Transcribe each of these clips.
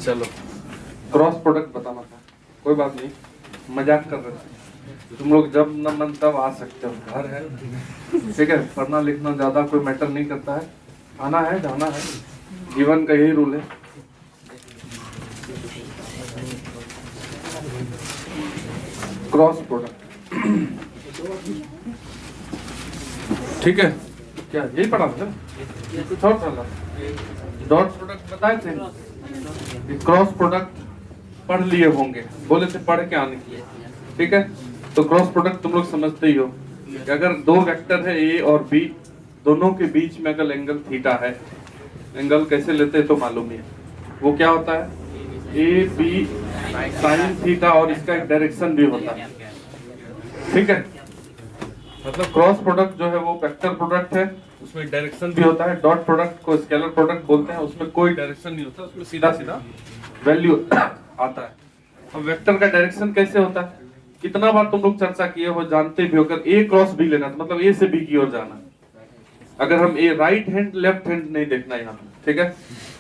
चलो cross product बताना था, कोई बात नहीं, मजाक कर रहे थे। तुम लोग जब न मन तब आ सकते हो, घर है, ठीक है। पढ़ना लिखना ज्यादा कोई मैटर नहीं करता है, आना है जाना है, जीवन का यही रूल है। क्रॉस प्रोडक्ट, ठीक है, क्या यही पढ़ा था? कुछ और था? डॉट प्रोडक्ट बताए थे, क्रॉस प्रोडक्ट पढ़ लिए होंगे, बोले थे पढ़ के आने के लिए, ठीक है। तो क्रॉस प्रोडक्ट तुम लोग समझते ही हो कि अगर दो वेक्टर है ए और बी, दोनों के बीच में अगर एंगल थीटा है, एंगल कैसे लेते हैं तो मालूम ही है, वो क्या होता है ए बी साइन थीटा, और इसका एक डायरेक्शन भी होता है, ठीक है। मतलब क्रॉस प्रोडक्ट जो है वो वेक्टर प्रोडक्ट है, उसमें डायरेक्शन भी होता है। डॉट प्रोडक्ट को स्केलर प्रोडक्ट बोलते हैं, उसमें कोई डायरेक्शन नहीं होता, उसमें सीधा सीधा वैल्यू आता है। अब वेक्टर का डायरेक्शन कैसे होता है, कितना बार तुम लोग चर्चा किए हो, जानते भी हो। अगर ए क्रॉस बी लेना तो मतलब ए से बी की ओर जाना, अगर हम ए राइट हैंड लेफ्ट हैंड नहीं देखना यहाँ, ठीक है,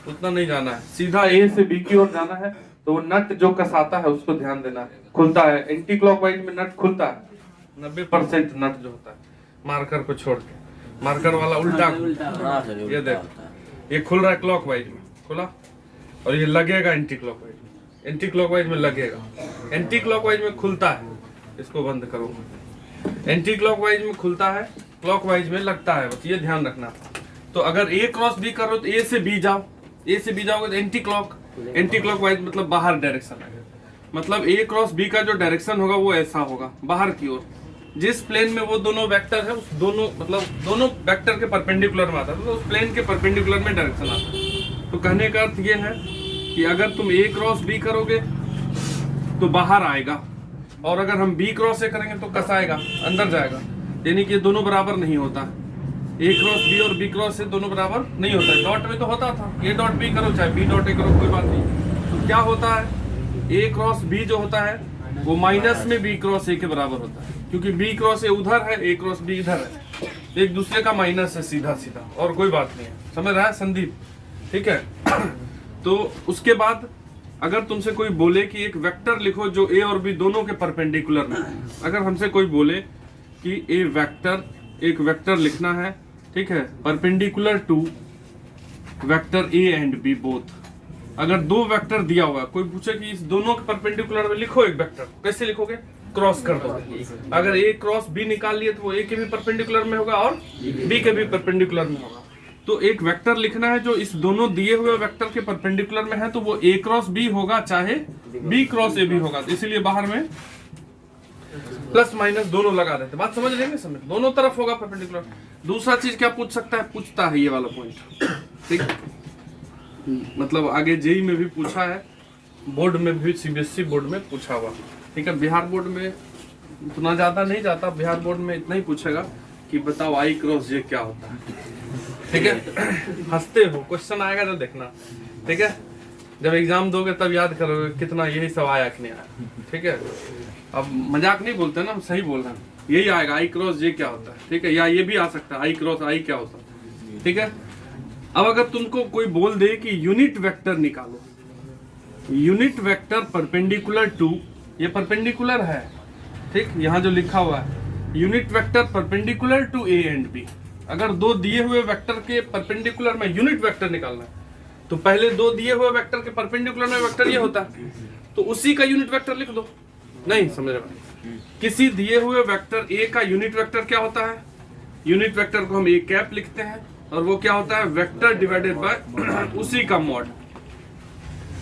उतना नहीं जाना है, सीधा ए से बी की ओर जाना है। तो वो नट जो कसाता है उसको ध्यान देना है, खुलता है एंटी क्लॉकवाइज में नट खुलता है, 90% नट जो होता है मार्कर को छोड़ के, मार्कर वाला उल्टा, ये देखो ये खुल रहा है क्लॉकवाइज में, खुला, और ये लगेगा एंटी क्लॉकवाइज में, एंटी क्लॉकवाइज में लगेगा, एंटी क्लॉकवाइज में खुलता है, इसको बंद करो, एंटी क्लॉकवाइज में खुलता है, क्लॉकवाइज में लगता है, बस ये ध्यान रखना। तो अगर ए क्रॉस बी करो तो ए से बी जाओ, ए से बी जाओगे तो एंटी क्लॉकवाइज मतलब बाहर डायरेक्शन है, मतलब ए क्रॉस बी का जो डायरेक्शन होगा वो ऐसा होगा बाहर की ओर, जिस प्लेन में वो दोनों वेक्टर है उस दोनों मतलब दोनों वेक्टर के परपेंडिकुलर में आता है, तो उस प्लेन के परपेंडिकुलर में डायरेक्शन आता है। तो कहने का अर्थ ये है कि अगर तुम ए क्रॉस बी करोगे तो बाहर आएगा, और अगर हम बी क्रॉस ए करेंगे तो कसाएगा, अंदर जाएगा, यानी कि ये दोनों बराबर नहीं होता। ए क्रॉस बी और बी क्रॉस ए दोनों बराबर नहीं होता है। डॉट में तो होता था, ए डॉट बी करो चाहे बी डॉट ए करो, कोई बात नहीं। तो क्या होता है, ए क्रॉस बी जो होता है वो माइनस में बी क्रॉस ए के बराबर होता है, क्योंकि बी क्रॉस ए उधर है, ए क्रॉस बी इधर है, एक दूसरे का माइनस है सीधा सीधा, और कोई बात नहीं है। समझ रहा है संदीप? ठीक है। तो उसके बाद अगर तुमसे कोई बोले कि एक वेक्टर लिखो जो ए और बी दोनों के परपेंडिकुलर में, अगर हमसे कोई बोले कि एक वेक्टर लिखना है, ठीक है, perpendicular to vector A and B both, अगर दो वेक्टर दिया हुआ है, कोई पूछे कि इस दोनों के परपेंडिकुलर में लिखो एक वेक्टर, कैसे लिखोगे? क्रॉस कर दोगे। अगर ए क्रॉस बी निकाल लिए तो वो ए के भी परपेंडिकुलर में होगा और बी के भी परपेंडिकुलर में होगा। तो एक वेक्टर लिखना है जो इस दोनों दिए हुए वेक्टर के परपेंडिकुलर में है, तो वो ए क्रॉस बी होगा चाहे बी क्रॉस ए भी होगा। तो इसीलिए बाहर में प्लस माइनस दोनों लगा देते। बात समझ लेंगे? समझ, दोनों तरफ होगा परपेंडिकुलर। दूसरा चीज क्या पूछ सकता है? पूछता है ये वाला पॉइंट, ठीक, मतलब आगे जेई में भी पूछा है, बोर्ड में भी, सीबीएसई बोर्ड में पूछा हुआ, ठीक है। बिहार बोर्ड में इतना ज्यादा नहीं जाता, बिहार बोर्ड में इतना ही पूछेगा कि बताओ आई क्रॉस जे क्या होता है, ठीक है। हंसते हो, क्वेश्चन आएगा तो देखना, ठीक है, जब एग्जाम दोगे तब याद करोगे कितना यही सब आया कि नहीं आया, ठीक है। अब मजाक नहीं बोलते ना, हम सही बोल रहे हैं, यही आएगा आई क्रॉस जे क्या होता है, ठीक है, या ये भी आ सकता है आई क्रॉस आई क्या होता है, ठीक है। अब अगर तुमको कोई बोल दे कि यूनिट वेक्टर निकालो, यूनिट वेक्टर परपेंडिकुलर टू, ये परपेंडिकुलर है, ठीक, यहाँ जो लिखा हुआ है unit vector perpendicular to A and B, अगर दो दिए हुए वेक्टर के परपेंडिकुलर में यूनिट वेक्टर निकालना है तो पहले दो दिए हुए वेक्टर के परपेंडिकुलर में वेक्टर ये होता है, तो उसी का यूनिट वेक्टर लिख दो। नहीं समझ रहे? किसी दिए हुए वेक्टर ए का यूनिट वेक्टर क्या होता है? यूनिट वेक्टर को हम ए कैप लिखते हैं, और वो क्या होता है? वेक्टर डिवाइडेड बाय उसी का मॉड।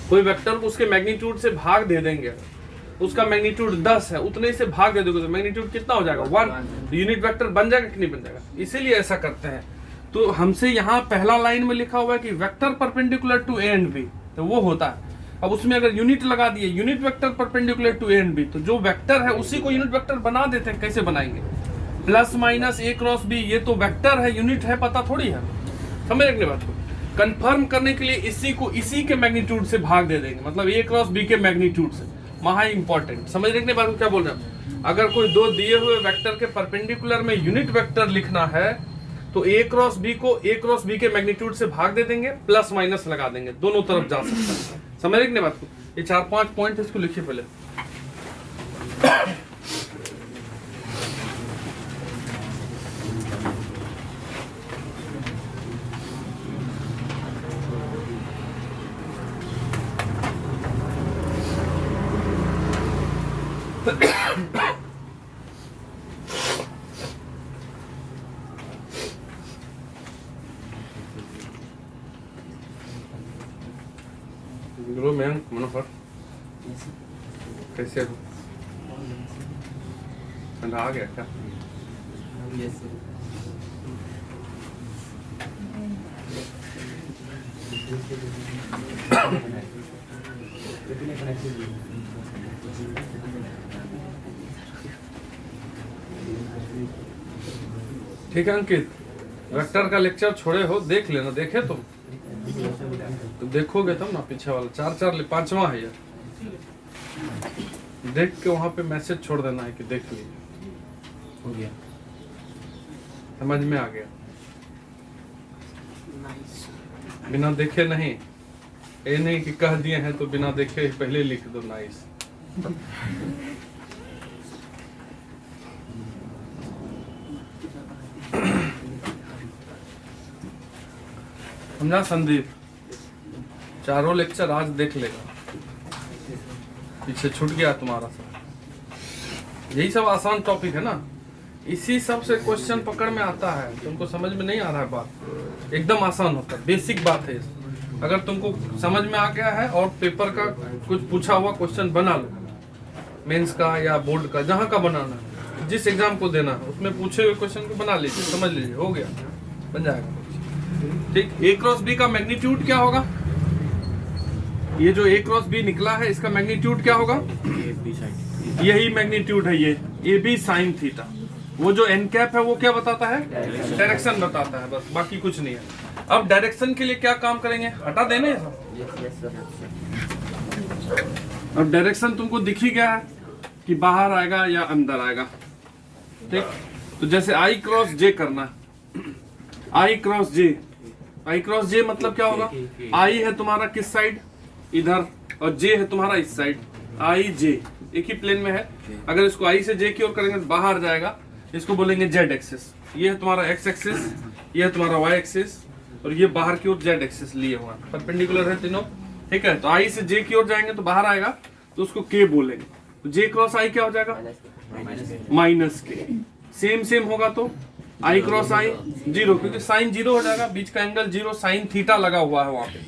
कोई वेक्टर को उसके मैग्नीट्यूड से भाग दे देंगे, उसका मैग्नीट्यूड 10 है, उतने से भाग दे दोगे तो मैग्नीट्यूड कितना हो जाएगा? 1। यूनिट वेक्टर बन जाएगा कि नहीं बन जाएगा? इसीलिए ऐसा करते हैं। तो हमसे यहाँ पहला लाइन में लिखा हुआ है कि vector perpendicular to A and B, तो वो होता है। अब उसमें अगर यूनिट लगा दिए, unit vector perpendicular to A and B, तो जो वेक्टर है उसी को यूनिट वेक्टर बना देते हैं। कैसे बनाएंगे? प्लस माइनस ए क्रॉस बी, ये तो वेक्टर है, यूनिट है, पता थोड़ी है। समझ रखने बात को, कंफर्म करने के लिए इसी को इसी के मैग्नीट्यूड से भाग दे देंगे, मतलब ए क्रॉस बी के मैग्नीट्यूड से। महा इंपॉर्टेंट, समझ रखने बात को क्या बोल रहे हैं। अगर कोई दो दिए हुए वेक्टर के परपेंडिकुलर में यूनिट वेक्टर लिखना है तो ए क्रॉस बी को ए क्रॉस बी के मैग्नीट्यूड से भाग दे देंगे, प्लस माइनस लगा देंगे, दोनों तरफ जा सकता है। समझ रहे बात को? ये 4-5 पॉइंट इसको लिखिए पहले। गुरु मैम मनोहर कैसे हो? ठंडा आ गया क्या? ठीक है अंकित, वेक्टर का लेक्चर छोड़े हो, देख लेना। देखे तुम तो देखोगे तब ना। पीछे वाला 4 5वां है यार, देख के वहां पे मैसेज छोड़ देना है कि देख लीजिए, हो गया, समझ में आ गया। बिना देखे नहीं, ये नहीं कि कह दिए हैं तो बिना देखे पहले लिख दो नाइस। समझा संदीप? चारों लेक्चर आज देख लेगा, पीछे छूट गया तुम्हारा सब। यही सब आसान टॉपिक है ना, इसी सब से क्वेश्चन पकड़ में आता है। तुमको समझ में नहीं आ रहा है बात, एकदम आसान होता है, बेसिक बात है। अगर तुमको समझ में आ गया है और पेपर का कुछ पूछा हुआ क्वेश्चन बना लो, मेंस का या बोर्ड का, जहाँ का बनाना है, जिस एग्जाम को देना है उसमें पूछे हुए क्वेश्चन को बना लीजिए, समझ लीजिए, हो गया, बन जाएगा। ठीक, A क्रॉस B का मैग्नीट्यूड क्या होगा? ये जो A क्रॉस B निकला है, इसका मैग्नीट्यूड क्या होगा? यही मैग्नीट्यूड है ये, AB साइन थीटा। वो जो n कैप है वो क्या बताता है? डायरेक्शन बताता है, बस, बाकी कुछ नहीं है। अब डायरेक्शन के लिए क्या काम करेंगे? हटा देने सब। अब डायरेक्शन तुमको दिख ही गया है कि बाहर आएगा या अंदर आएगा। ठीक, तो जैसे I क्रॉस J करना, I cross J, I cross J मतलब क्या होगा? I है तुम्हारा किस साइड? इधर, और J है तुम्हारा इस साइड। I J एक ही प्लेन में है। अगर इसको I से J की ओर करेंगे तो बाहर जाएगा, इसको बोलेंगे Z एक्सिस। ये है तुम्हारा X एक्सिस, ये है तुम्हारा Y एक्सिस, और ये बाहर की ओर Z एक्सिस लिए हुआ है, परपेंडिकुलर है तीनों। ठीक है, तो I से J की ओर जाएंगे तो बाहर आएगा, तो उसको K बोलेंगे। तो J क्रॉस I क्या हो जाएगा? Minus K। सेम सेम होगा तो I क्रॉस I 0, क्योंकि साइन 0 हो जाएगा, बीच का एंगल 0, साइन थीटा लगा हुआ है वहां पे।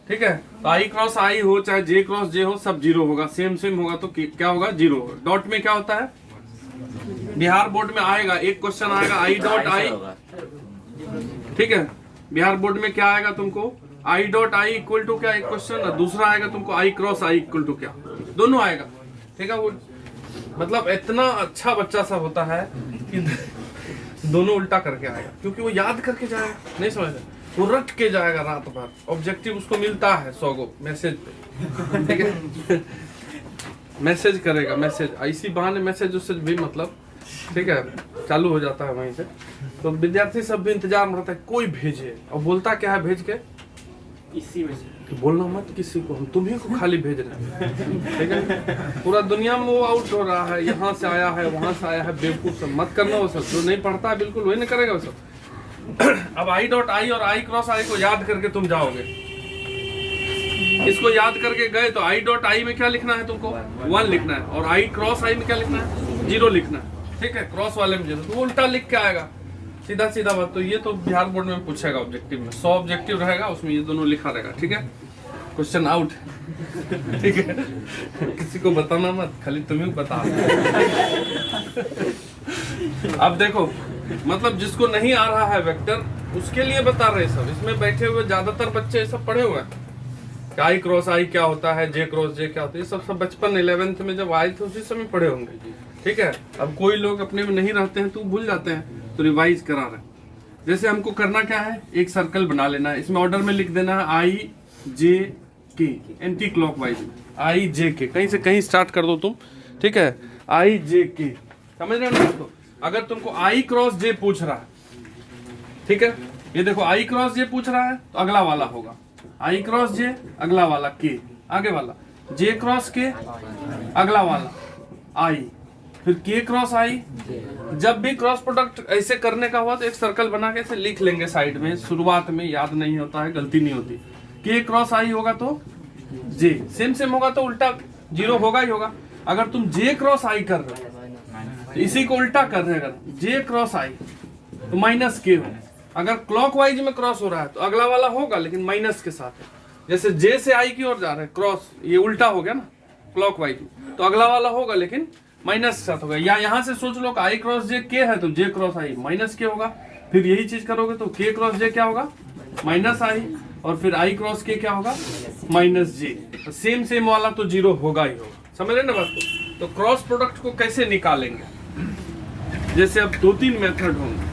ठीक है, तो I क्रॉस I हो चाहे J क्रॉस J हो, सब 0 होगा, सेम सेम होगा तो क्या होगा? 0 होगा। डॉट में क्या होता है? बिहार बोर्ड में आएगा, एक क्वेश्चन आएगा I डॉट I। ठीक है, बिहार बोर्ड में क्या आएगा तुमको? I dot I equal to क्या, एक क्वेश्चन, और दूसरा आएगा तुमको I cross I equal to क्या, दोनों आएगा। ठीक है, वो मतलब इतना अच्छा बच्चा सब होता है कि दोनों उल्टा करके आएगा, क्योंकि वो याद करके जाएगा, नहीं समझ रहे, वो रट के जाएगा रात भर। ऑब्जेक्टिव उसको मिलता है 100 गो मैसेज पे। ठीक है, मैसेज करेगा, मैसेज, इसी बहाने मैसेज उससे भी मतलब, ठीक है, चालू हो जाता है वहीं से। तो विद्यार्थी सब भी इंतजार में रहता है कोई भेजे, और बोलता क्या है भेज के? इसी में तो बोलना मत किसी को, हम तुम्ही को खाली भेज रहे हैं। ठीक है, पूरा दुनिया में वो आउट हो रहा है, यहाँ से आया है, वहां से आया है, बेवकूफ सब मत करना वो सब, जो नहीं पढ़ता है बिल्कुल वही नहीं करेगा वो सब। अब I डॉट I और I क्रॉस I को याद करके तुम जाओगे, इसको याद करके गए तो I डॉट I में क्या लिखना है तुमको? 1 लिखना है, और I क्रॉस I में क्या लिखना है? 0 लिखना है। ठीक है, क्रॉस वाले में 0, तो उल्टा लिख के आएगा, सीधा सीधा बात। तो ये तो बिहार बोर्ड में पूछेगा ऑब्जेक्टिव में, 100 ऑब्जेक्टिव रहेगा, उसमें ये दोनों लिखा रहेगा। ठीक है, क्वेश्चन आउट। ठीक है, किसी को बताना मत, खाली तुम्हें बता। अब देखो, मतलब जिसको नहीं आ रहा है वेक्टर, उसके लिए बता रहे सब। इसमें बैठे हुए ज्यादातर बच्चे सब पढ़े हुए हैं, I क्रॉस I क्या होता है, J क्रॉस J क्या होता है, ये सब बचपन 11th में जब आए थे उसी समय पढ़े होंगे। ठीक है, अब कोई लोग अपने में नहीं रहते हैं तो भूल जाते हैं, तो रिवाइज करा रहे हैं। जैसे हमको करना क्या है, एक सर्कल बना लेना है, इसमें ऑर्डर में लिख देना है I J K, anti clockwise में I J K, कहीं से कहीं स्टार्ट कर दो तुम। ठीक है, I J K, समझ रहे हो ना? तो अगर तुमको I क्रॉस J पूछ रहा है, ठीक है, ये देखो I क्रॉस J पूछ रहा है तो अगला वाला होगा I क्रॉस J, अगला वाला K, आगे वाला जे क्रॉस के, अगला वाला आई, फिर के क्रॉस आई। जब भी क्रॉस प्रोडक्ट ऐसे करने का हुआ तो एक सर्कल बना के ऐसे लिख लेंगे साइड में, शुरुआत में याद नहीं होता है, गलती नहीं होती। के क्रॉस आई होगा तो जे, सेम होगा तो उल्टा जीरो होगा ही होगा। अगर तुम जे क्रॉस आई कर रहे हो तो इसी को उल्टा कर रहे, अगर जे क्रॉस आई तो माइनस के हो। अगर क्लॉकवाइज में क्रॉस हो रहा है तो अगला वाला होगा लेकिन माइनस के साथ है। जैसे जे से आई की ओर जा रहा है क्रॉस, ये उल्टा हो गया ना क्लॉकवाइज में, तो अगला वाला होगा लेकिन माइनस के साथ होगा। या यहाँ से सोच लो कि आई क्रॉस जे के है तो जे क्रॉस आई माइनस के होगा। फिर यही चीज करोगे तो के क्रॉस जे क्या होगा, माइनस आई, और फिर आई क्रॉस के क्या होगा, माइनस जे। तो सेम वाला तो जीरो होगा ही होगा। समझ रहे ना बात को? तो क्रॉस प्रोडक्ट को कैसे निकालेंगे, जैसे अब 2-3 मेथड होंगे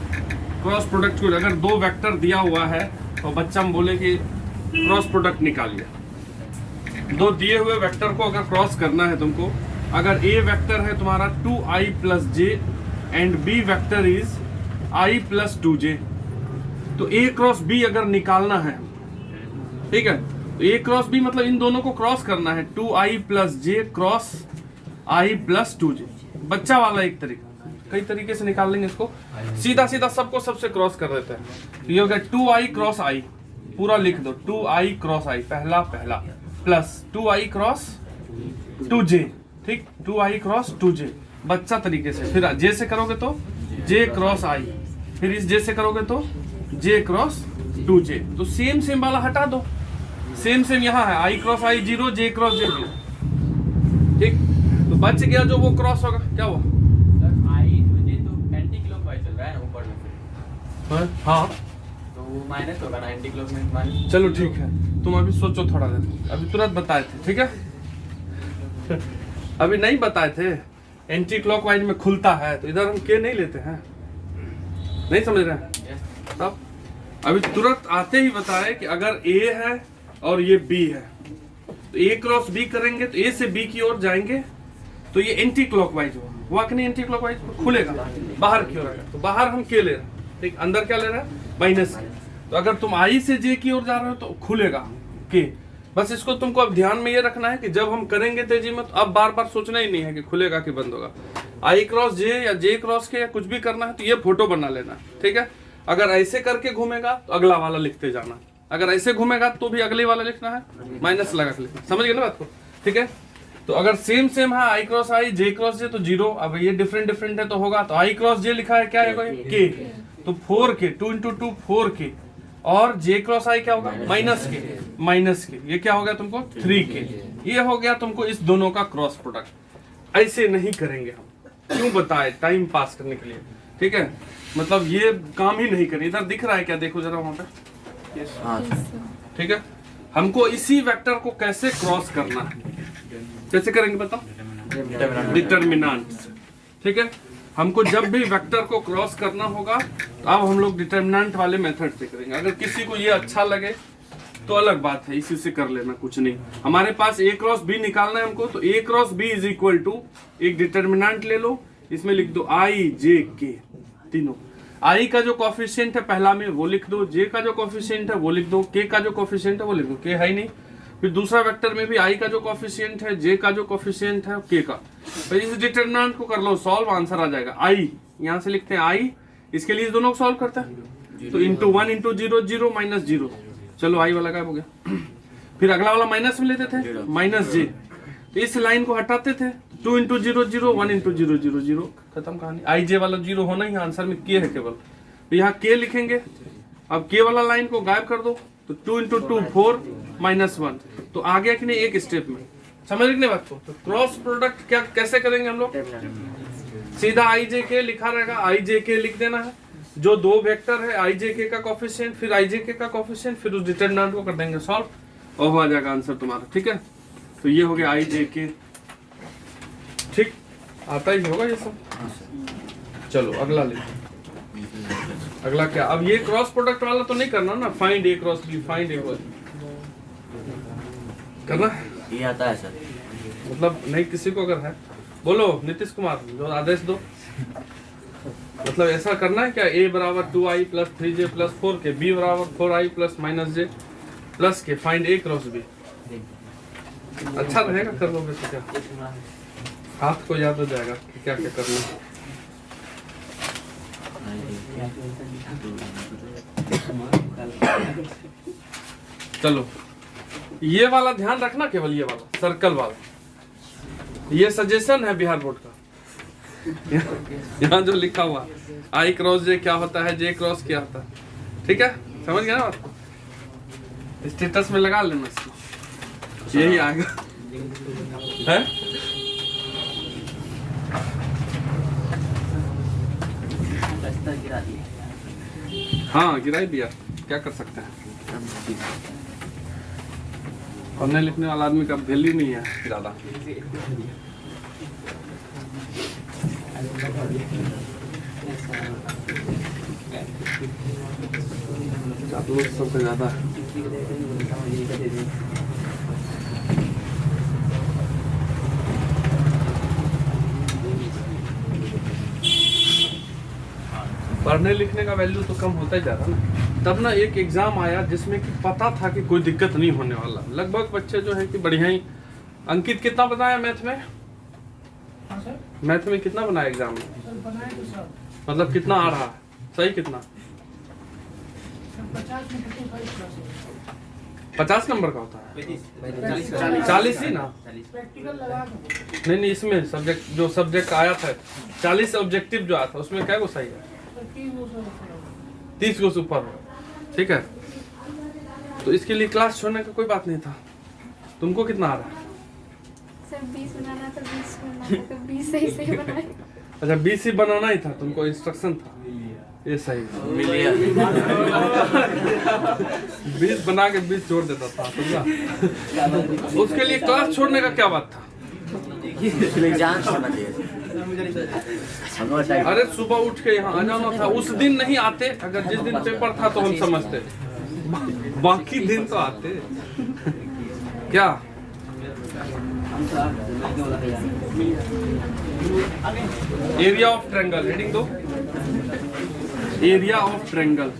क्रॉस प्रोडक्ट को। अगर 2 वेक्टर दिया हुआ है तो बच्चा हम बोले कि क्रॉस प्रोडक्ट निकालिए। 2 दिए हुए वेक्टर को अगर क्रॉस करना है तुमको, अगर ए वेक्टर है तुम्हारा 2i + j and B vector is i + 2j, तो a क्रॉस b अगर निकालना है, ठीक है, तो a क्रॉस b मतलब इन दोनों को क्रॉस करना है, 2i + j cross i + 2j। बच्चा वाला एक तरीका, कई तरीके से निकाल लेंगे इसको। सीधा सबको सबसे क्रॉस कर देते हैं। तो ये हो गया 2i क्रॉस i, पूरा लिख दो 2i क्रॉस i, पहला प्लस 2i क्रॉस 2j, ठीक, 2i क्रॉस 2j बच्चा तरीके से। फिर j से करोगे तो j क्रॉस i, फिर इस j से करोगे तो j क्रॉस 2j। तो सेम वाला हटा दो, सेम यहाँ है i cross i 0, j cross j 0, ठीक। तो बच गया जो वो क्रॉस होगा, क्या हुआ, हाँ तो माइनस होगा ना, एंटी क्लॉक में माइनस। चलो ठीक है, तुम अभी सोचो थोड़ा देर, अभी तुरंत बताए थे, ठीक है। अभी नहीं बताए थे, एंटी क्लॉकवाइज में खुलता है तो इधर हम के नहीं लेते हैं, नहीं समझ रहे हैं तब। अभी तुरंत आते ही बताए कि अगर ए है और ये बी है तो ए क्रॉस बी करेंगे तो ए से बी की ओर जाएंगे तो ये एंटी क्लॉकवाइज हुआ कि नहीं, एंटी क्लॉकवाइज खुलेगा, बाहर की ओर आएगा। तो बाहर हम के ले रहे हैं, ठीक, अंदर क्या ले रहा है, माइनस के। तो अगर तुम आई से जे की ओर जा रहे हो तो खुलेगा के। बस इसको तुमको अब ध्यान में ये रखना है कि जब हम करेंगे तेजी में तो अब बार सोचना ही नहीं है कि खुलेगा कि बंद होगा। आई क्रॉस जे या जे क्रॉस के या कुछ भी करना है तो ये फोटो बना लेना, ठीक है। अगर ऐसे करके घूमेगा तो अगला वाला लिखते जाना, अगर ऐसे घूमेगा तो भी अगले वाला लिखना है, माइनस लगा के लिखना। समझ गए ना बात को, ठीक है। तो अगर सेम है आई क्रॉस आई जे क्रॉस जे तो 0, अब ये डिफरेंट है तो होगा। तो आई क्रॉस जे लिखा है क्या है के, तो 4k, 2 × 2 4k, और जे क्रॉस आई क्या होगा, माइनस के, ये क्या हो गया तुमको 3k। ये हो गया तुमको इस दोनों का क्रॉस प्रोडक्ट। ऐसे नहीं करेंगे हम, क्यों बताए, टाइम पास करने के लिए, ठीक है, मतलब ये काम ही नहीं करें। इधर दिख रहा है क्या, देखो जरा वहां पे, ठीक है। हमको इसी वेक्टर को कैसे क्रॉस करना है, कैसे करेंगे बताओ, डिटर्मिनेंट, ठीक है। हमको जब भी वेक्टर को क्रॉस करना होगा तो अब हम लोग डिटर्मिनेंट वाले मेथड से करेंगे। अगर किसी को ये अच्छा लगे तो अलग बात है, इसी से कर लेना, कुछ नहीं। हमारे पास a क्रॉस b निकालना है हमको, तो a cross b is equal to, एक डिटर्मिनेंट ले लो, इसमें लिख दो i j k, तीनों। i का जो कोफिशिएंट है पहला में वो लिख दो, j का जो कोफिशिएंट है वो लिख दो, k का जो कोफिशिएंट है वो लिख दो, k है ही नहीं। फिर दूसरा वेक्टर में भी i का जो कोफिशिएंट है, j का जो कोफिशिएंट है, k का। तो इस डिटरमिनेंट को कर लो सॉल्व, आंसर आ जाएगा i, यहाँ से लिखते हैं i, इसके लिए इस दोनों को सॉल्व करते हैं तो इंटू 1 × 0 0 माइनस 0, चलो i वाला गायब हो गया। फिर अगला वाला माइनस में लेते थे, माइनस j, तो इस लाइन को हटाते थे, 2 × 0 0 1 × 0 0 0, खत्म कहानी। i j वाला 0 होना ही, आंसर में k है केवल, तो यहाँ k लिखेंगे। अब k वाला लाइन को गायब कर दो, तो 2 × 2 4 माइनस 1, तो आ गया कि नहीं एक स्टेप में। समझ रहे बात को। तो क्रॉस प्रोडक्ट क्या कैसे करेंगे हम लोग, सीधा i j k लिखा रहेगा, i j k लिख देना है, जो दो वेक्टर है i j k का कोफिशिएंट, फिर i j k का कोफिशिएंट, फिर उस डिटरमिनेंट को कर देंगे सॉल्व, और हो जाएगा आंसर तुम्हारा, ठीक है। तो ये हो गया i j k, ठीक, आता ही होगा ये सब। चलो अगला ले, अगला क्या, अब ये क्रॉस प्रोडक्ट वाला तो नहीं करना ना, find a cross b, find a cross करना, ये आता है सर, मतलब नहीं किसी को अगर है, बोलो नीतीश कुमार जो आदेश दो, मतलब ऐसा करना है क्या, a बराबर 2i + 3j + 4k, b बराबर 4i + -j + k, find a cross b। अच्छा रहेगा कर लोगे तो क्या, हाथ को याद हो जाएगा कि क्या क्या करना है। चलो ये वाला ध्यान रखना, केवल ये वाला सर्कल वाला, ये सजेशन है बिहार बोर्ड का। यहाँ जो लिखा हुआ आई क्रॉस जे क्या होता है, जे क्रॉस क्या होता है, ठीक है, समझ गए ना बात? स्टेटस में लगा लेना इसको, यही आएगा है। हाँ गिरा ही दिया, क्या कर सकते हैं। पढ़ने लिखने वाला आदमी का वैल्यू नहीं है ज्यादा। सबसे ज्यादा पढ़ने लिखने का वैल्यू तो कम होता ही जा रहा ना। तब ना एक एग्जाम आया जिसमें कि पता था कि कोई दिक्कत नहीं होने वाला, लगभग बच्चे जो है कि बढ़िया ही। अंकित कितना बनाया मैथ में? मैथ में कितना बनाया एग्जाम में? मतलब कितना आ रहा है सही, कितना? 50 नंबर का होता है, 40 ही ना? नहीं इसमें सब्जेक्ट जो सब्जेक्ट आया था 40 ऑब्जेक्टिव जो आया था उसमें क्या को सही है? 30 को सुपर, ठीक है। तो इसके लिए क्लास छोड़ने का कोई बात नहीं था। तुमको कितना आ रहा है? सर 20 बनाना था, 20 बनाना था, 20 सही बनाए। अच्छा 20 ही बनाना ही था तुमको, इंस्ट्रक्शन था ये सही। 20 बना के 20 जोड़ देता था समझा। उसके लिए क्लास छोड़ने का क्या बात था? जान छोड़ना चाहिए। अरे सुबह उठ के यहाँ आ जाना था। उस दिन नहीं आते, अगर जिस दिन पेपर था तो हम समझते, बाकी दिन तो आते क्या। एरिया ऑफ ट्रायंगल, हेडिंग दो, area of triangle,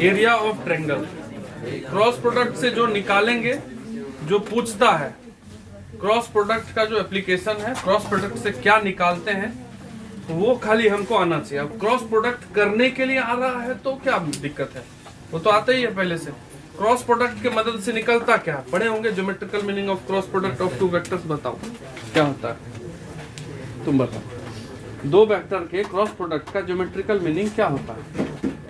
area of triangle. Cross product से जो निकालेंगे, जो पूछता है क्रॉस प्रोडक्ट का जो एप्लीकेशन है, क्रॉस प्रोडक्ट से क्या निकालते हैं वो खाली हमको आना चाहिए। अब क्रॉस प्रोडक्ट करने के लिए आ रहा है तो क्या दिक्कत है, वो तो आता ही है पहले से। क्रॉस प्रोडक्ट के मदद से निकलता क्या पढ़े होंगे, geometrical meaning of cross product of two vectors. बताओ क्या होता है, तुम बताओ। दो वेक्टर के क्रॉस प्रोडक्ट का ज्योमेट्रिकल मीनिंग क्या होता है,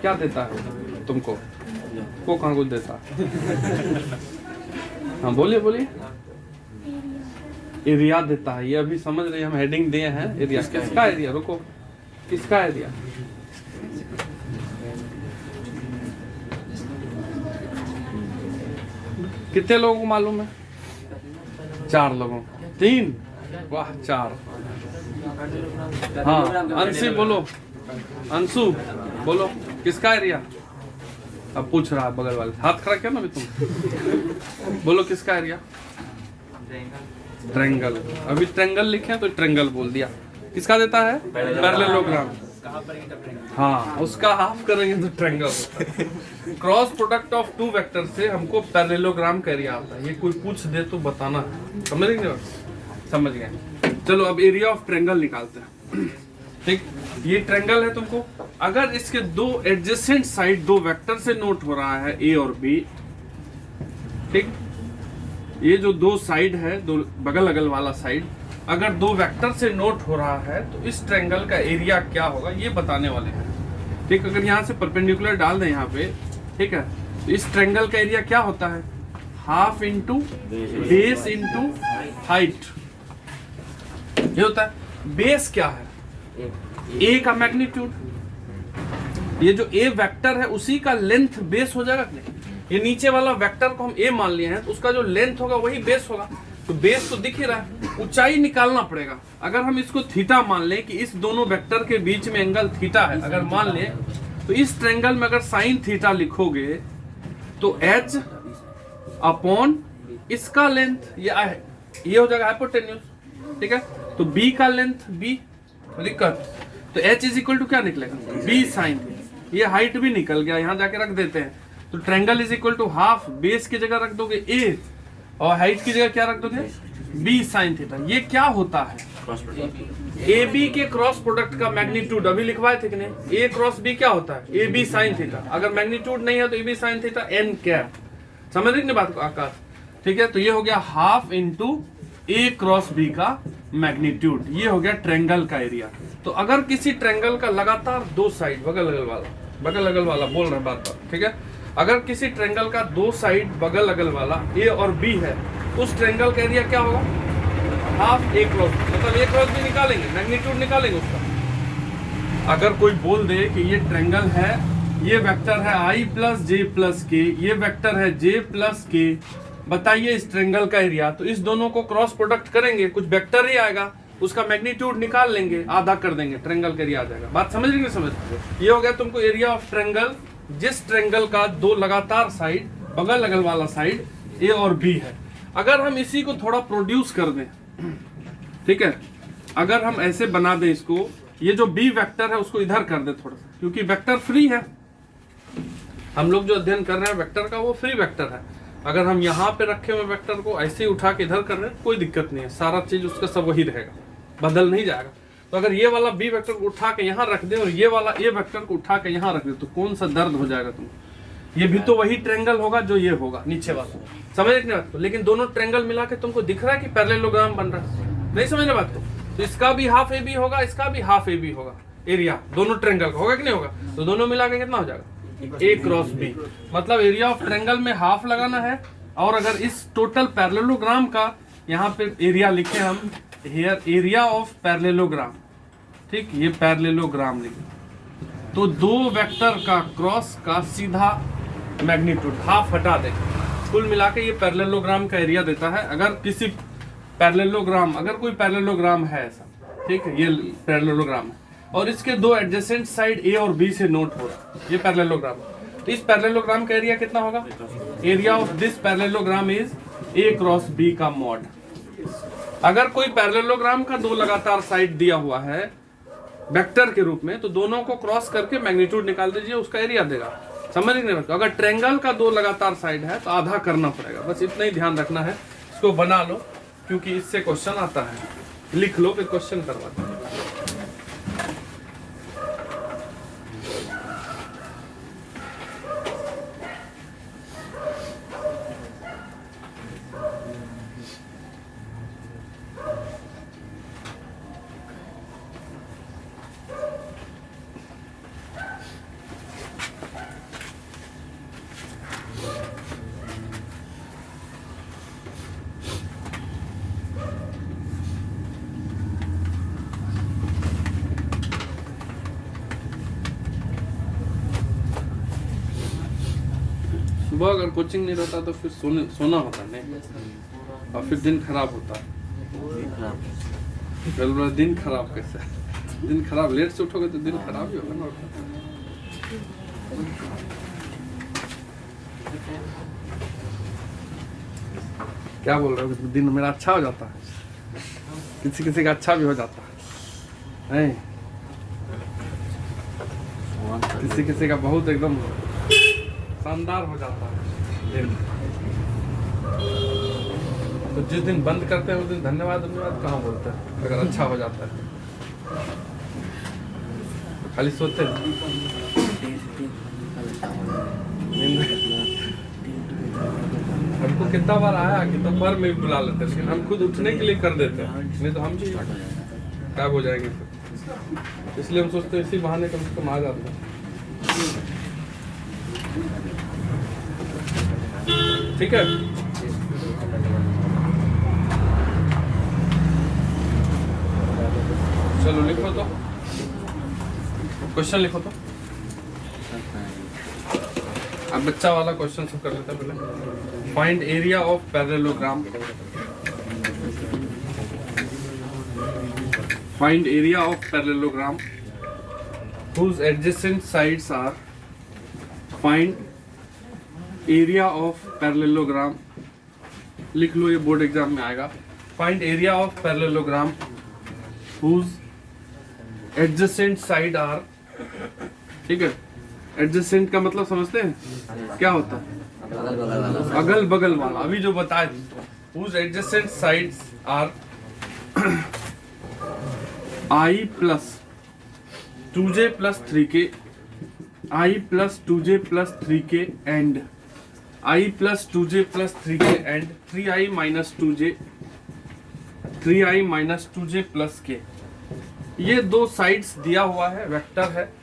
क्या देता है तुमको, को कहाँ कुछ देता है? हाँ बोलिए बोलिए। एरिया देता है, ये अभी समझ रहे हैं, हम हेडिंग दिए हैं एरिया। किसका एरिया, रुको, किसका एरिया? कितने लोगों को मालूम है? 4 लोगों को। 3, वाह 4। हाँ अंशु बोलो, अंशु बोलो किसका एरिया? अब पूछ रहा है बगल वाले, हाथ खड़ा किया ना अभी तुम। बोलो किसका एरिया? ट्रायंगल। अभी ट्रायंगल लिखे तो ट्रायंगल बोल दिया। किसका देता है? पैरेललोग्राम। हाँ उसका हाफ करेंगे तो ट्रायंगल होता है। Cross product of two vector से हमको पैरेललोग्राम का एरिया आता है। ये कोई पूछ दे तो बताना, समझ गए? समझ गए। चलो अब एरिया ऑफ ट्रायंगल निकालते हैं। ठीक, ये ट्रायंगल है तुमको। अगर इसके दो एडजेसेंट साइड दो वेक्टर से नोट हो रहा है ए और बी, ठीक, ये जो दो साइड है, दो बगल अगल वाला साइड, अगर दो वेक्टर से नोट हो रहा है तो इस ट्रायंगल का एरिया क्या होगा ये बताने वाले हैं। ठीक, अगर यहाँ से परपेंडिकुलर डाल दें यहाँ पे, ठीक है, तो इस ट्रायंगल का एरिया क्या होता है? Half into base into height, ये होता है। बेस क्या है? ए का मैग्नीट्यूड। ये जो ए वेक्टर है उसी का लेंथ बेस हो जाएगा कि नहीं? ये नीचे वाला वेक्टर को हम ए मान लिए हैं तो उसका जो लेंथ होगा वही बेस होगा। तो बेस तो दिख ही रहा है, ऊंचाई निकालना पड़ेगा। अगर हम इसको थीटा मान लें कि इस दोनों वेक्टर के बीच में एंगल थीटा है, अगर मान लें तो इस ट्रायंगल में अगर साइन थीटा लिखोगे तो एच अपॉन इसका लेंथ ये हो जाएगा हाइपोटेन्यूज। ठीक है, तो बी का लेंथ बी, दिक्कत तो एच इज इक्वल टू क्या निकलेगा? B sign. ये हाइट भी निकल गया, यहाँ जाके रख देते हैं। तो triangle is equal to half, base की जगह रख दोगे a और हाइट की जगह क्या रख दोगे b sin थीटा। ये क्या होता है? ए बी के क्रॉस प्रोडक्ट का मैग्नीट्यूड अभी लिखवाए थे कि नहीं? ए क्रॉस बी क्या होता है? A B sine theta. अगर मैग्नीट्यूड नहीं है तो A B sine theta N cap. समझ रही बात को आकाश? ठीक है, तो ये हो गया हाफ इंटू ए क्रॉस बी का मैग्नीट्यूड। ये हो गया ट्रायंगल का एरिया। तो अगर किसी ट्रायंगल का लगातार दो साइड बगल अगल वाला बोल रहे हैं बात, ठीक है, अगर किसी ट्रायंगल का दो साइड बगल अगल वाला ए और बी है, उस ट्रायंगल का एरिया क्या होगा? हाफ ए क्रॉस, मतलब ए क्रॉस बी निकालेंगे, मैग्नीट्यूड निकालेंगे उसका। अगर कोई बोल दे कि ये ट्रायंगल है, ये वेक्टर है i प्लस जे प्लस के, ये वेक्टर है j प्लस के, बताइए इस ट्रायंगल का एरिया। तो इस दोनों को क्रॉस प्रोडक्ट करेंगे, कुछ वेक्टर ही आएगा, उसका मैग्नीट्यूड निकाल लेंगे, आधा कर देंगे, ट्रायंगल का एरिया आ जाएगा। बात समझ रही नहीं? समझ? ये हो गया तुमको एरिया ऑफ ट्रायंगल, जिस ट्रायंगल का दो लगातार साइड बगल अगल वाला साइड ए और बी है। अगर हम इसी को थोड़ा प्रोड्यूस कर दें, ठीक है, अगर हम ऐसे बना दें इसको, ये जो बी वेक्टर है उसको इधर कर दे थोड़ा सा, क्योंकि वेक्टर फ्री है। हम लोग जो अध्ययन कर रहे हैं वेक्टर का, वो फ्री वेक्टर है। अगर हम यहाँ पे रखे हुए वेक्टर को ऐसे ही उठा के इधर कर रहे हैं, कोई दिक्कत नहीं है, सारा चीज उसका सब वही रहेगा, बदल नहीं जाएगा। तो अगर ये वाला बी वेक्टर को उठा के यहाँ रख दे और ये वाला ए वेक्टर को उठा के यहाँ रख दे, तो कौन सा दर्द हो जाएगा तुमको? ये भी तो वही ट्रायंगल होगा जो ये होगा नीचे वाला। समझ रहे बात को? लेकिन दोनों ट्रायंगल मिला के तुमको दिख रहा है कि पैरेललोग्राम बन रहा है। नहीं समझ रहे बात को? तो इसका भी हाफ ए बी होगा, इसका भी हाफ ए बी होगा, एरिया दोनों ट्रायंगल का होगा कि नहीं होगा? तो दोनों मिला के कितना हो जाएगा? ए क्रॉस बी। मतलब एरिया ऑफ ट्रायंगल में हाफ लगाना है। और अगर इस टोटल पैरेललोग्राम का यहाँ पे एरिया लिखे हम, हियर एरिया ऑफ पैरेललोग्राम, ठीक, ये पैरेललोग्राम लिखे, तो दो वेक्टर का क्रॉस का सीधा मैग्नीट्यूड हाफ हटा दे, कुल मिला के ये पैरेललोग्राम का एरिया देता है। अगर किसी पैरेललोग्राम, अगर कोई पैरेललोग्राम है ऐसा, ठीक है, ये पैरेललोग्राम है और इसके दो एडजेसेंट साइड ए और बी से नोट हो रहा है, ये पैरेललोग्राम है, तो इस पैरेललोग्राम का एरिया कितना होगा? Area of this parallelogram is A cross B का मॉड। अगर कोई पैरेललोग्राम का दो लगातार साइड दिया हुआ है वेक्टर के रूप में, तो दोनों को क्रॉस करके मैग्नीट्यूड निकाल दीजिए, उसका एरिया देगा। समझ नहीं रहे? अगर ट्रायंगल का दो लगातार साइड है तो आधा करना पड़ेगा, बस इतना ही ध्यान रखना है। इसको बना लो क्योंकि इससे क्वेश्चन आता है, लिख लो फिर क्वेश्चन करवाते हैं। सुबह अगर कोचिंग नहीं रहता तो फिर सोना होता नहीं, और फिर दिन खराब होता। दिन खराब कैसे? दिन खराब, लेट से उठोगे तो दिन खराब ही होगा ना। क्या बोल रहे हो? दिन मेरा अच्छा हो जाता है, किसी किसी का अच्छा भी हो जाता है, नहीं? किसी किसी का बहुत एकदम शानदार हो जाता है दिन। तो जिस दिन बंद करते हैं उस दिन धन्यवाद कहाँ बोलते हैं अगर अच्छा हो जाता है? तो खाली सोते हैं। हमको कितना बार आया कि दोपहर में भी बुला लेते, लेकिन हम खुद उठने के लिए कर देते हैं, नहीं तो हम भी गायब हो जाएंगे फिर। इसलिए हम सोचते हैं इसी बहाने कम से कम आ जाते हैं। ठीक है, चलो लिखो तो, क्वेश्चन लिखो तो। अब बच्चा वाला क्वेश्चन सब कर लेते हैं पहले। Find area of parallelogram. Find area of parallelogram whose adjacent sides are. Find area of parallelogram. लिख लो, ये बोर्ड एग्जाम में आएगा। Find area of parallelogram whose adjacent side are, ठीक है, एडजेसेंट का मतलब समझते हैं क्या होता है? अगल बगल वाला। अगल बगल वाला। अभी जो बताए whose adjacent sides are I plus 2j plus 3k, I plus 2j plus 3k and I plus 2j plus 3k and 3i minus 2j plus k। ये दो साइड्स दिया हुआ है, वेक्टर है,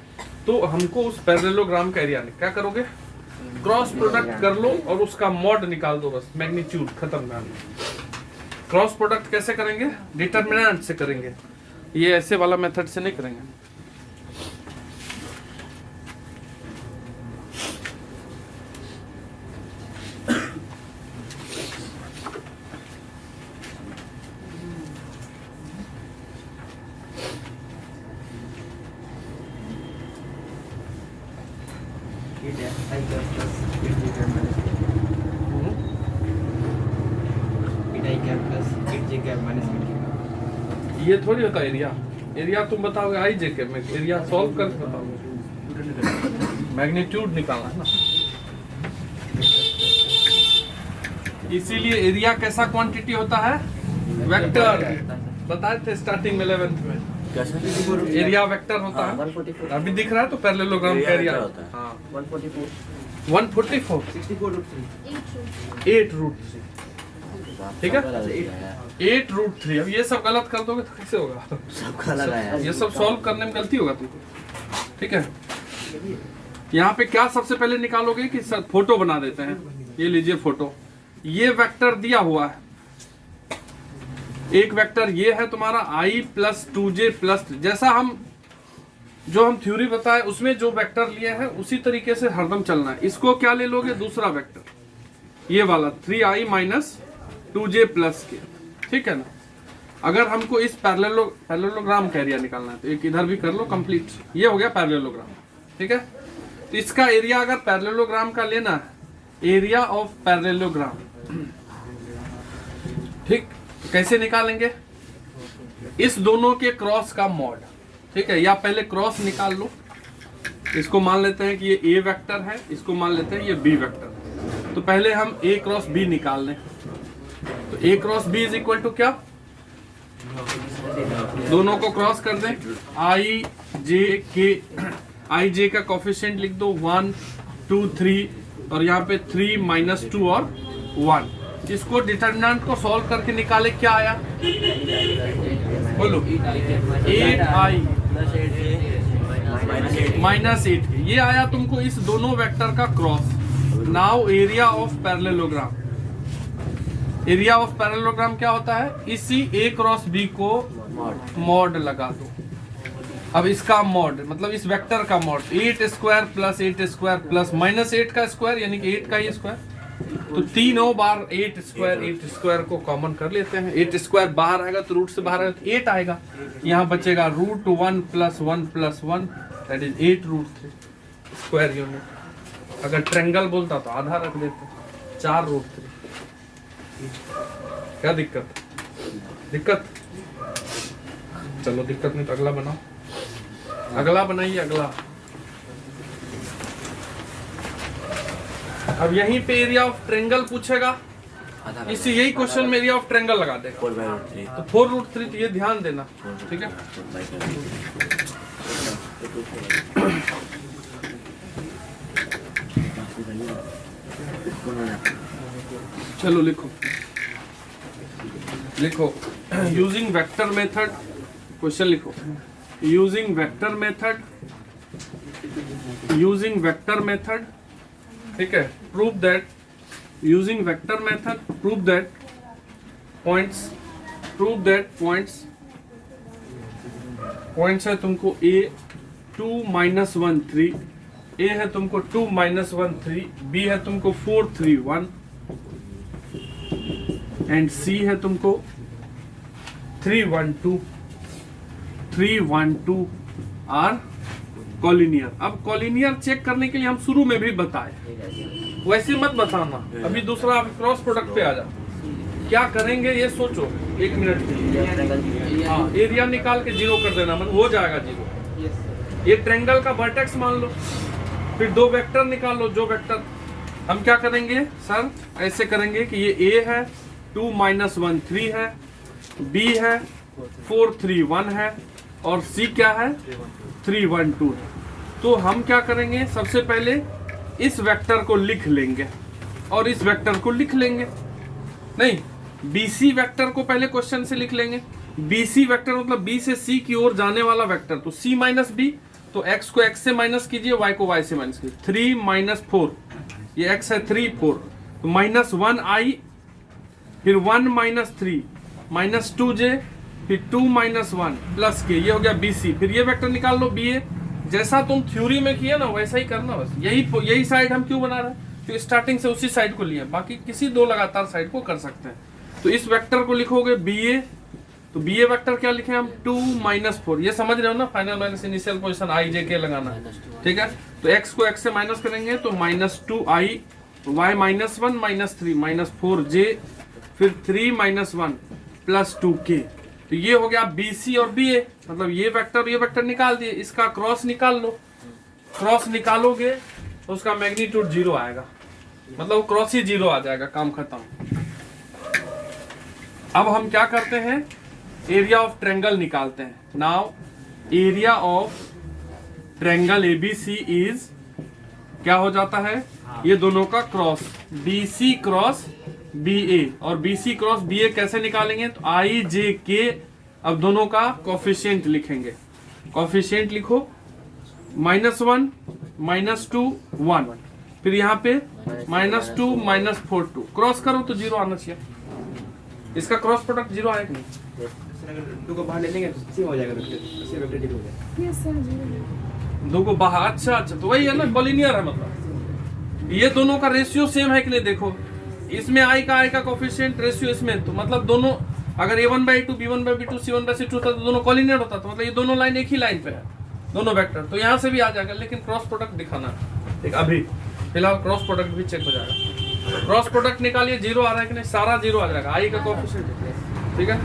तो हमको उस पैरेललोग्राम का एरिया क्या करोगे? क्रॉस प्रोडक्ट कर लो और उसका मॉड निकाल दो, बस मैग्नीट्यूड खत्म कर लो। क्रॉस प्रोडक्ट कैसे करेंगे? डिटरमिनेंट से करेंगे, ये ऐसे वाला मेथड से नहीं करेंगे। ये थोड़ी होता एरिया। एरिया तुम बताओगे आई जे के में, एरिया सॉल्व करके बताओगे, मैग्नीट्यूड निकालना है ना। इसीलिए एरिया कैसा क्वांटिटी होता है? वेक्टर। बताए थे स्टार्टिंग में 11th में, एरिया वेक्टर होता है। अभी दिख रहा है तो पैरेललोग्राम का एरिया होता है। हाँ 144 8√3, ठीक है 8√3। अब ये सब गलत कर दोगे तो कैसे होगा? ये सब सॉल्व करने में गलती होगा तुमको, ठीक है। यहाँ पे क्या सबसे पहले निकालोगे कि फोटो बना देते हैं। ये लीजिए फोटो, ये वेक्टर दिया हुआ है। एक वेक्टर ये है तुम्हारा I plus 2j plus 3। जैसा हम थ्योरी बताए उसमें जो वेक्टर लिए हैं उसी तरीके से हरदम चलना है। इसको क्या ले लोगे? दूसरा वेक्टर, ये वाला 3i minus 2j plus k, ठीक है ना। अगर हमको इस पैरेललोग्राम का एरिया निकालना है तो एक इधर भी कर लो कंप्लीट। ये हो गया पैरेललोग्राम, ठीक है। तो इसका एरिया अगर पैरेललोग्राम का लेना है, एरिया ऑफ पैरेललोग्राम, ठीक, कैसे निकालेंगे? इस दोनों के क्रॉस का मॉड, ठीक है। या पहले क्रॉस निकाल लो, इसको मान लेते हैं कि ये ए वेक्टर है, इसको मान लेते हैं ये बी वेक्टर है। तो पहले हम ए क्रॉस बी निकाल लें। तो A cross B is equal to क्या? दोनों को क्रॉस कर दें, आई जे का कोफिशिएंट लिख दो 1 2 3 और यहाँ पे 3 -2 और 1। इसको डिटरमिनेंट को सॉल्व करके निकाले, क्या आया? बोलो 8i -8। ये आया तुमको इस दोनों वेक्टर का cross. Now area of parallelogram, area of parallelogram क्या होता है? इसी a क्रॉस b को मॉड लगा दो। अब इसका मॉड मतलब इस वेक्टर का mod 8 square plus 8 square plus -8 का स्क्वायर यानी कि 8 का ही स्क्वायर। तो तीनों बार 8 स्क्वायर को कॉमन कर लेते हैं। 8 स्क्वायर बाहर आएगा तो रूट से बाहर आएगा तो 8 आएगा। यहाँ बचेगा √1 + 1 + 1 दैट इज 8√3 स्क्वायर यूनिट। अगर ट्रायंगल बोलता तो आधा रख देते, 4√3। क्या दिक्कत? चलो दिक्कत नहीं तो अगला बनाओ, अगला बनाइए अगला। अब यहीं पे एरिया ऑफ ट्रायंगल पूछेगा, इसी यही क्वेश्चन में एरिया ऑफ ट्रायंगल लगा देगा। तो 4√3, तो ये ध्यान देना, ठीक है। चलो लिखो यूजिंग वेक्टर मेथड, क्वेश्चन लिखो। यूजिंग वेक्टर मेथड, ठीक है। Prove that using vector method prove that points है तुमको a 2 -1 3, a है तुमको 2 -1 3, b है तुमको 4 3 1 एंड c है तुमको 3 1 2 आर कॉलिनियर। अब कॉलिनियर चेक करने के लिए हम शुरू में भी बताए, वैसे मत बताना। अभी दूसरा क्रॉस प्रोडक्ट पे आ जा। क्या करेंगे ये सोचो 1 मिनट के लिए। हाँ, एरिया निकाल के 0 कर देना, मतलब हो जाएगा 0। ये ट्रायंगल का वर्टेक्स मान लो, फिर दो वेक्टर निकालो, जो वेक्टर हम क्या करेंगे सर, ऐसे करेंगे कि ये ए है 2 - 1 3 है, बी है 4 3 1 है, और सी क्या है 3 1 2 है। तो हम क्या करेंगे, सबसे पहले इस वेक्टर को लिख लेंगे और इस वेक्टर को लिख लेंगे। नहीं, बीसी वेक्टर को पहले क्वेश्चन से लिख लेंगे। बीसी वेक्टर मतलब बी से सी की ओर जाने वाला वेक्टर, तो सी माइनस बी, तो एक्स को एक्स से माइनस कीजिए, वाई को वाई से माइनस कीजिए। 3 - 4, ये एक्स है 3 4, तो -1 आई, फिर 1 - 3 -2j, फिर 2 - 1 प्लस के, ये हो गया बीसी। फिर ये वेक्टर निकाल लो बीए, जैसा तुम थ्योरी में किया ना वैसा ही करना बस। यही साइड हम क्यों बना रहे हैं, तो स्टार्टिंग से उसी साइड को लिए, बाकी किसी दो लगातार साइड को कर सकते हैं। तो इस वेक्टर को लिखोगे बीए, तो बीए वेक्टर क्या लिखे हम 2 - 4, ये समझ रहे हो ना, फाइनल माइनस इनिशियल पोजीशन आई जे के लगाना, ठीक है। तो x को x से माइनस करेंगे तो -2i, y -1 -3 -4j, फिर 3 - 1 प्लस 2k। तो ये हो गया BC और BA, मतलब ये वेक्टर निकाल दिए, इसका क्रॉस निकाल लो। क्रॉस निकालोगे तो उसका मैग्नीट्यूड 0 आएगा, मतलब क्रॉस ही 0 आ जाएगा, काम खत्म। अब हम क्या करते हैं, एरिया ऑफ ट्रायंगल निकालते हैं। Now area of triangle ABC is, क्या हो जाता है, ये दोनों का क्रॉस BC क्रॉस BA, और BC क्रॉस BA कैसे निकालेंगे, तो I J K, अब दोनों का कोफिशिएंट लिखेंगे। कोफिशिएंट लिखो -1 -2 1, फिर यहाँ पे -2 -4 2, क्रॉस करो तो 0 आना चाहिए। इसका क्रॉस प्रोडक्ट 0 आएगा नहीं, दो को बाहर ले लेंगे तो सेम हो जाएगा, वेक्टर ठीक हो जाएगा। Yes sir. दो को बाहर, अच्छा, तो वही है ना, कोलिनियर है, मतलब ये दोनों का रेशियो सेम है कि नहीं, देखो इसमें आई का कोफिशिएंट रेशियो इसमें, तो मतलब दोनों, अगर A1/2 B1/B2 C1/C2 होता तो दोनों कोलिनियर होता, तो मतलब ये दोनों लाइन एक ही लाइन पे है, दोनों वेक्टर, तो यहाँ से भी आ जाएगा, लेकिन क्रॉस प्रोडक्ट दिखाना है। ठीक, अभी फिलहाल क्रॉस प्रोडक्ट भी चेक हो जाएगा। क्रॉस प्रोडक्ट निकालिए, 0 आ रहा है कि नहीं, सारा 0 आ जाएगा, आई का कोफिशिएंट, ठीक है।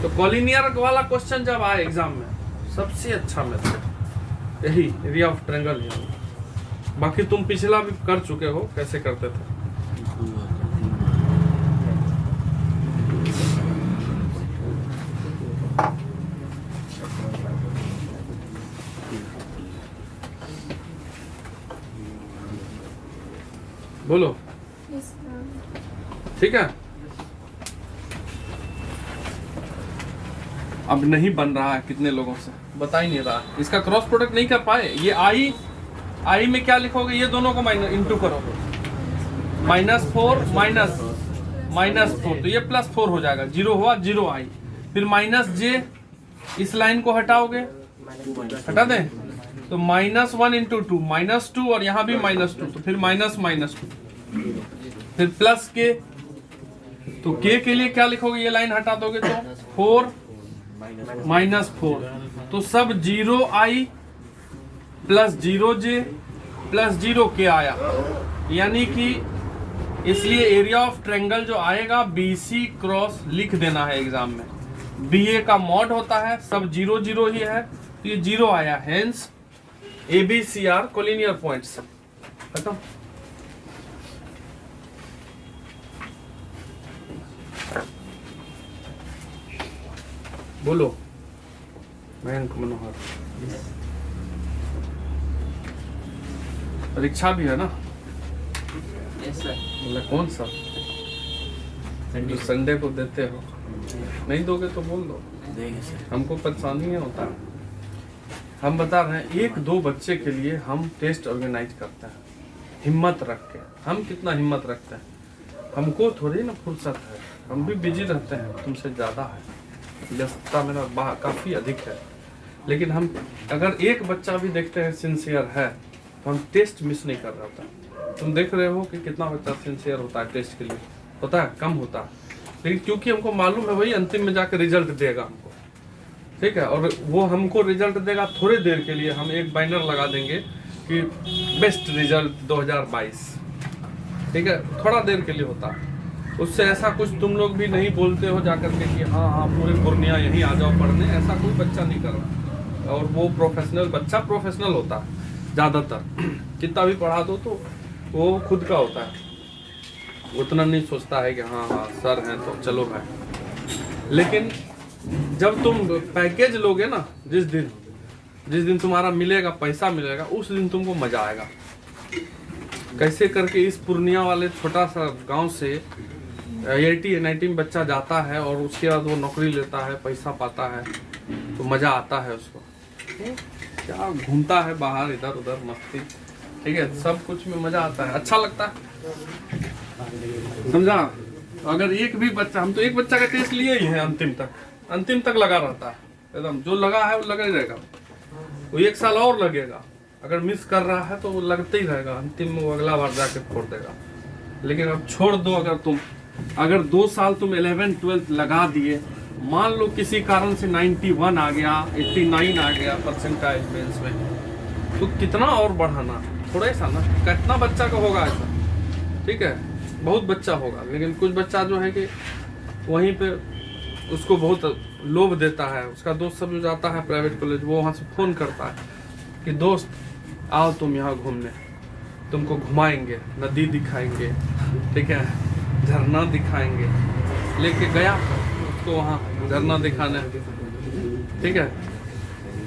तो कोलिनियर वाला क्वेश्चन जब आए एग्जाम में, सबसे अच्छा मेथड यही एरिया ऑफ ट्रायंगल है। बाकी तुम पिछला भी कर चुके हो, कैसे करते थे। बोलो, यस सर। ठीक है। अब नहीं बन रहा है, कितने लोगों से बता ही नहीं रहा, इसका क्रॉस प्रोडक्ट नहीं कर पाए। ये आई में क्या लिखोगे, ये दोनों को माइनस इंटू करोगे, -4 -4, तो ये +4 हो जाएगा, 0 हुआ, 0 आई, फिर -j, इस लाइन को हटाओगे, हटा दें, तो -1 × 2 -2, और यहाँ भी -2, तो फिर -2, फिर प्लस k, तो k के लिए क्या लिखोगे, ये लाइन हटा दोगे तो 4 -4, तो सब 0i plus 0j plus 0k आया, यानी कि इसलिए एरिया ऑफ ट्रायंगल जो आएगा BC क्रॉस लिख देना है एग्जाम में। BA का मॉड होता है, सब 0 0 ही है, तो ये 0 आया, hence ABC are collinear points. खत्म। बोलो मयंक मनोहर, परीक्षा भी है ना, यस सर। मतलब कौन सा, जो संडे को देते हो, नहीं दोगे तो बोल दो, देंगे सर। हमको परेशानी है होता है। हम बता रहे हैं, 1-2 बच्चे के लिए हम टेस्ट ऑर्गेनाइज करते हैं, हिम्मत रख के। हम कितना हिम्मत रखते हैं, हमको थोड़ी ना फुर्सत है, हम भी बिजी रहते हैं, तुमसे ज़्यादा है, व्यस्तता मेरा काफ़ी अधिक है, लेकिन हम अगर एक बच्चा भी देखते हैं सिंसियर है, तो हम टेस्ट मिस नहीं कर रहे होता। तुम देख रहे हो कि कितना बच्चा सिंसियर होता है टेस्ट के लिए, होता है कम होता है, लेकिन क्योंकि हमको मालूम है वही अंतिम में जाकर रिजल्ट देगा हमको, ठीक है। और वो हमको रिजल्ट देगा थोड़ी देर के लिए, हम एक बैनर लगा देंगे कि बेस्ट रिजल्ट 2022, ठीक है, थोड़ा देर के लिए होता है। उससे ऐसा कुछ तुम लोग भी नहीं बोलते हो जाकर के कि हाँ पूरे पूर्णिया यहीं आ जाओ पढ़ने, ऐसा कोई बच्चा नहीं कर रहा। और वो प्रोफेशनल बच्चा प्रोफेशनल होता है, ज़्यादातर कितना भी पढ़ा दो तो वो खुद का होता है, उतना नहीं सोचता है कि हाँ हाँ सर हैं तो चलो भाई। लेकिन जब तुम पैकेज लोगे ना, जिस दिन तुम्हारा मिलेगा, पैसा मिलेगा, उस दिन तुमको मजा आएगा। कैसे करके इस पूर्णिया वाले छोटा सा गांव से IIT NIT में बच्चा जाता है और उसके बाद वो नौकरी लेता है, पैसा पाता है, तो मजा आता है उसको। क्या घूमता है बाहर इधर उधर मस्ती, ठीक है, सब कुछ में मजा आता है, अच्छा लगता है, समझा। अगर एक भी बच्चा, हम तो एक बच्चा का टेस्ट लिए ही है, अंतिम तक लगा रहता है एकदम, जो लगा है वो लगा ही रहेगा, वो 1 साल और लगेगा। अगर मिस कर रहा है तो वो लगते ही रहेगा, अंतिम में वो अगला बार जाके फोड़ देगा। लेकिन अब छोड़ दो, अगर 2 साल तुम 11th 12th लगा दिए, मान लो किसी कारण से 91 आ गया, 89 आ गया परसेंटाइल मेंस में, तो कितना और बढ़ाना, थोड़ा सा ना, कितना बच्चा का होगा ऐसा, ठीक है, बहुत बच्चा होगा। लेकिन कुछ बच्चा जो है कि वहीं पे उसको बहुत लोभ देता है, उसका दोस्त सब जो जाता है प्राइवेट कॉलेज, वो वहाँ से फ़ोन करता है कि दोस्त आओ तुम यहाँ घूमने, तुमको घुमाएंगे, नदी दिखाएंगे, ठीक है, झरना दिखाएंगे। लेके गया उसको वहाँ झरना दिखाने, ठीक है,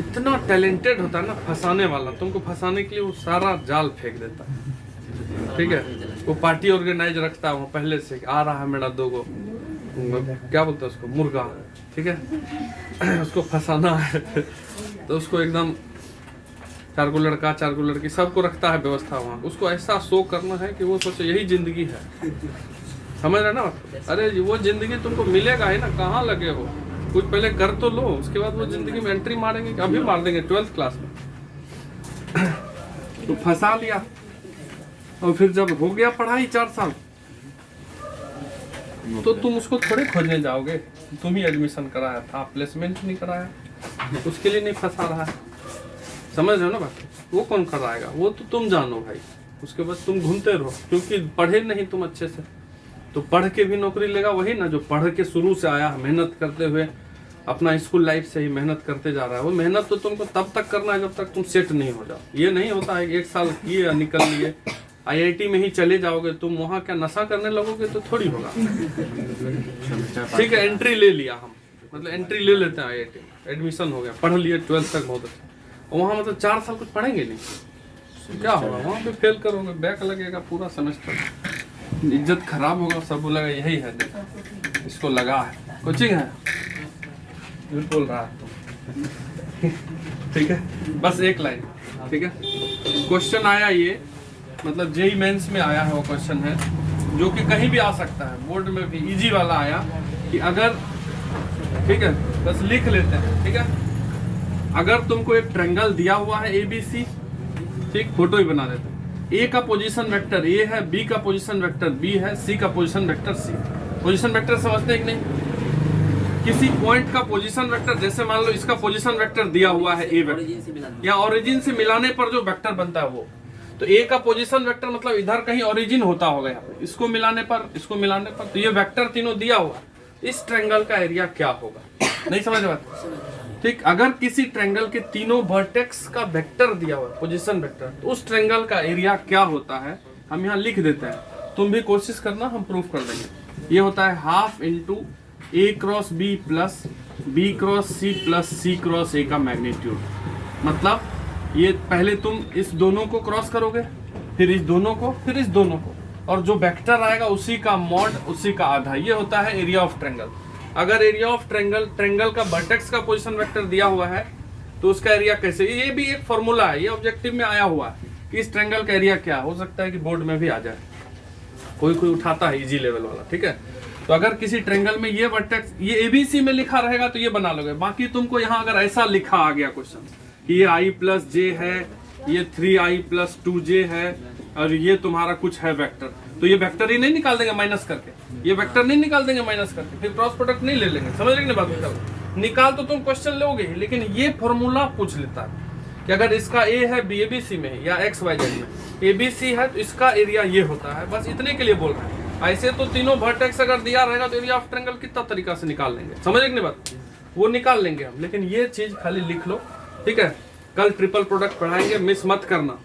इतना टैलेंटेड होता है ना फंसाने वाला, तुमको फंसाने के लिए वो सारा जाल फेंक देता है, ठीक है। वो पार्टी ऑर्गेनाइज रखता है वो पहले से, आ रहा है मेरा 2 गो, क्या बोलते हैं उसको, मुर्गा, ठीक है, उसको फंसाना है तो उसको एकदम 4 गो लड़का 4 गो लड़की सबको रखता है व्यवस्था वहाँ, उसको ऐसा शो करना है कि वो सोचे यही जिंदगी है, समझ रहे ना। अरे वो जिंदगी तुमको मिलेगा ही ना, कहाँ लगे हो, कुछ पहले कर तो लो, उसके बाद वो जिंदगी में एंट्री मारेंगे, अभी मार देंगे 12th क्लास में तो फंसा लिया। और फिर जब हो गया पढ़ाई 4 साल, तो तुम उसको थोड़े खोजने जाओगे, तुम ही एडमिशन कराया था, प्लेसमेंट नहीं कराया, उसके लिए नहीं फंसा रहा है, समझ रहे हो ना बात। वो कौन कराएगा, वो तो तुम जानो भाई, उसके बाद तुम घूमते रहो, क्योंकि पढ़े नहीं तुम अच्छे से, तो पढ़ के भी नौकरी लेगा वही ना जो पढ़ के शुरू से आया, मेहनत करते हुए अपना स्कूल लाइफ से ही मेहनत करते जा रहा है। वो मेहनत तो तुमको तब तक करना है जब तक तुम सेट नहीं हो जाओ। ये नहीं होता है 1 साल किए निकल लिए, IIT में ही चले जाओगे तुम, वहाँ क्या नशा करने लगोगे तो थोड़ी होगा, ठीक है। एंट्री ले लिया हम, मतलब एंट्री ले लेते हैं IIT में, एडमिशन हो गया, पढ़ लिए 12th तक बहुत अच्छा, और वहाँ मतलब 4 साल कुछ पढ़ेंगे नहीं, क्या होगा वहाँ पे, फेल करोगे, बैक लगेगा पूरा सेमेस्टर, इज्जत खराब होगा, सब बोलेगा यही है इसको लगा है, कोचिंग है, झूठ बोल रहा है ठीक है। बस एक लाइन, ठीक है। क्वेश्चन आया ये, मतलब JEE मेंस में आया है, वो क्वेश्चन है जो कि कहीं भी आ सकता है, बोर्ड में भी इजी वाला आया कि अगर, ठीक है, बस लिख लेते हैं, ठीक है। अगर तुमको एक ट्रायंगल दिया हुआ है ABC, ठीक, फोटो ही बना देते हैं, A का पोजीशन वेक्टर A है, B का पोजीशन वेक्टर B है, C का position vector C। Position vector समझते हैं कि नहीं? किसी पॉइंट का पोजीशन वेक्टर, जैसे मान लो इसका पोजीशन वेक्टर दिया हुआ है A वेक्टर, या ओरिजिन से मिलाने पर जो वेक्टर बनता है वो, तो A का पोजीशन वेक्टर मतलब इधर कहीं ओरिजिन होता होगा, यहाँ पे इसको मिलाने पर, इसको मिलाने पर, तो ये वेक्टर तीनों दिया हुआ, इस ट्रायंगल का एरिया क्या होगा, नहीं समझ बात, ठीक। अगर किसी ट्रायंगल के तीनों वर्टेक्स का वेक्टर दिया हुआ है, पोजीशन वेक्टर, तो उस ट्रायंगल का एरिया क्या होता है हम यहाँ लिख देते हैं, तुम भी कोशिश करना, हम प्रूफ कर देंगे। ये होता है half into A cross B plus B cross C plus C cross A का मैग्नीट्यूड। मतलब ये पहले तुम इस दोनों को क्रॉस करोगे, फिर इस दोनों को, फिर इस दोनों को, और जो वेक्टर आएगा उसी का मॉड, उसी का आधा। ये होता है एरिया ऑफ ट्रायंगल। अगर एरिया ऑफ ट्रायंगल का वर्टेक्स का पोजीशन वेक्टर दिया हुआ है तो उसका एरिया कैसे, ये भी एक फॉर्मूला है, ये ऑब्जेक्टिव में आया हुआ है कि इस ट्रायंगल का एरिया क्या हो सकता है कि बोर्ड में भी आ जाए, कोई उठाता है इजी लेवल वाला, ठीक है। तो अगर किसी ट्रायंगल में ये वर्टेक्स, ये ABC में लिखा रहेगा तो ये बना लोगे। बाकी तुमको यहाँ अगर ऐसा लिखा आ गया क्वेश्चन कि ये I प्लस J है, ये 3I प्लस 2J है, और ये तुम्हारा कुछ है वेक्टर, तो ये वेक्टर ही नहीं निकाल देंगे माइनस करके, ये वेक्टर नहीं निकाल देंगे माइनस करके, फिर क्रॉस प्रोडक्ट नहीं ले लेंगे, समझ रहे बात। निकाल तो तुम क्वेश्चन लोगे, लेकिन ये फॉर्मूला पूछ लेता है कि अगर इसका A है ABC में या XYZ में, ABC है तो इसका एरिया ये होता है, बस इतने के लिए बोल रहे हैं। ऐसे तो तीनों वर्टेक्स अगर दिया रहेगा तो एरिया ऑफ ट्रायंगल कितना तरीका से निकाल लेंगे, समझ रहे बात, वो निकाल लेंगे हम, लेकिन ये चीज खाली लिख लो, ठीक है। कल ट्रिपल प्रोडक्ट पढ़ाएंगे, मिस मत करना।